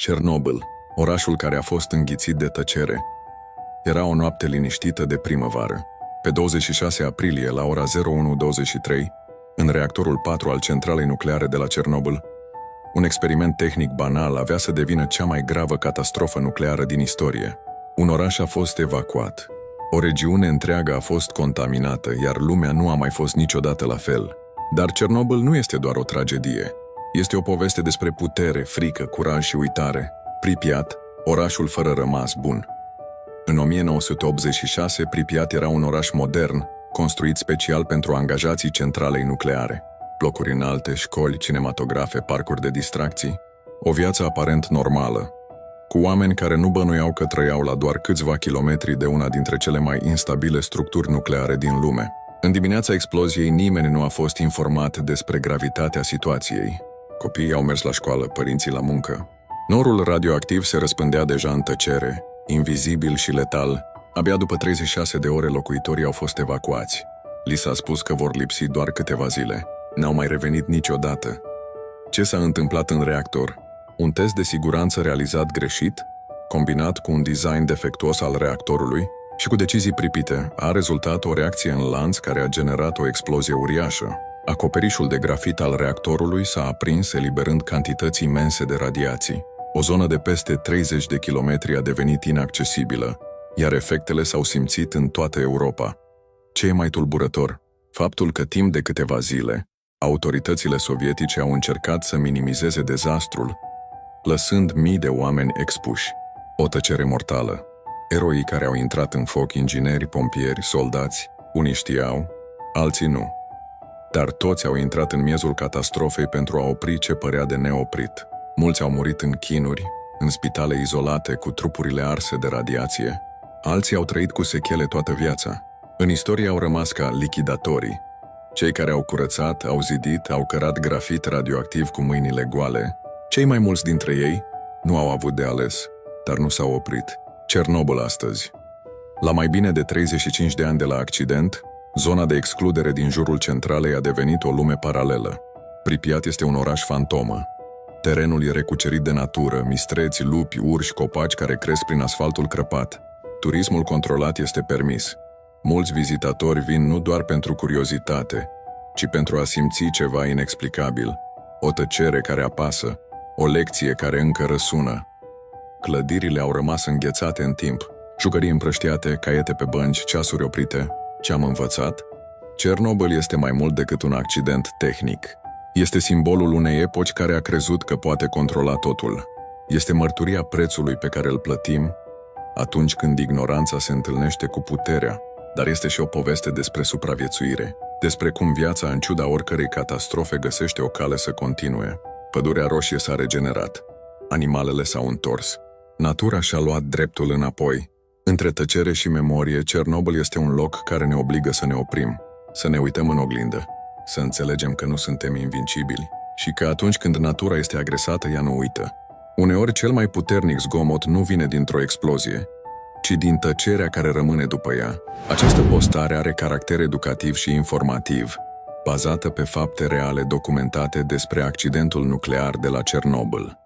Cernobâl, orașul care a fost înghițit de tăcere. Era o noapte liniștită de primăvară. Pe 26 aprilie, la ora 01:23, în reactorul 4 al centralei nucleare de la Cernobâl, un experiment tehnic banal avea să devină cea mai gravă catastrofă nucleară din istorie. Un oraș a fost evacuat. O regiune întreagă a fost contaminată, iar lumea nu a mai fost niciodată la fel. Dar Cernobâl nu este doar o tragedie. Este o poveste despre putere, frică, curaj și uitare. Pripyat, orașul fără rămas bun. În 1986, Pripyat era un oraș modern, construit special pentru angajații centralei nucleare. Blocuri înalte, școli, cinematografe, parcuri de distracții. O viață aparent normală, cu oameni care nu bănuiau că trăiau la doar câțiva kilometri de una dintre cele mai instabile structuri nucleare din lume. În dimineața exploziei, nimeni nu a fost informat despre gravitatea situației. Copiii au mers la școală, părinții la muncă. Norul radioactiv se răspândea deja în tăcere, invizibil și letal. Abia după 36 de ore locuitorii au fost evacuați. Li s-a spus că vor lipsi doar câteva zile. N-au mai revenit niciodată. Ce s-a întâmplat în reactor? Un test de siguranță realizat greșit, combinat cu un design defectuos al reactorului și cu decizii pripite, a rezultat o reacție în lanț care a generat o explozie uriașă. Acoperișul de grafit al reactorului s-a aprins, eliberând cantități imense de radiații. O zonă de peste 30 de kilometri a devenit inaccesibilă, iar efectele s-au simțit în toată Europa. Ce e mai tulburător? Faptul că timp de câteva zile, autoritățile sovietice au încercat să minimizeze dezastrul, lăsând mii de oameni expuși. O tăcere mortală. Eroii care au intrat în foc, ingineri, pompieri, soldați, unii știau, alții nu. Dar toți au intrat în miezul catastrofei pentru a opri ce părea de neoprit. Mulți au murit în chinuri, în spitale izolate cu trupurile arse de radiație. Alții au trăit cu sechele toată viața. În istorie au rămas ca lichidatorii, cei care au curățat, au zidit, au cărat grafit radioactiv cu mâinile goale. Cei mai mulți dintre ei nu au avut de ales, dar nu s-au oprit. Cernobâl astăzi. La mai bine de 35 de ani de la accident, zona de excludere din jurul centralei a devenit o lume paralelă. Pripyat este un oraș fantomă. Terenul e recucerit de natură, mistreți, lupi, urși, copaci care cresc prin asfaltul crăpat. Turismul controlat este permis. Mulți vizitatori vin nu doar pentru curiozitate, ci pentru a simți ceva inexplicabil. O tăcere care apasă, o lecție care încă răsună. Clădirile au rămas înghețate în timp, jucării împrăștiate, caiete pe bănci, ceasuri oprite. Ce am învățat? Cernobâl este mai mult decât un accident tehnic. Este simbolul unei epoci care a crezut că poate controla totul. Este mărturia prețului pe care îl plătim atunci când ignoranța se întâlnește cu puterea, dar este și o poveste despre supraviețuire, despre cum viața, în ciuda oricărei catastrofe, găsește o cale să continue. Pădurea roșie s-a regenerat. Animalele s-au întors. Natura și-a luat dreptul înapoi. Între tăcere și memorie, Cernobâl este un loc care ne obligă să ne oprim, să ne uităm în oglindă, să înțelegem că nu suntem invincibili și că atunci când natura este agresată, ea nu uită. Uneori, cel mai puternic zgomot nu vine dintr-o explozie, ci din tăcerea care rămâne după ea. Această postare are caracter educativ și informativ, bazată pe fapte reale documentate despre accidentul nuclear de la Cernobâl.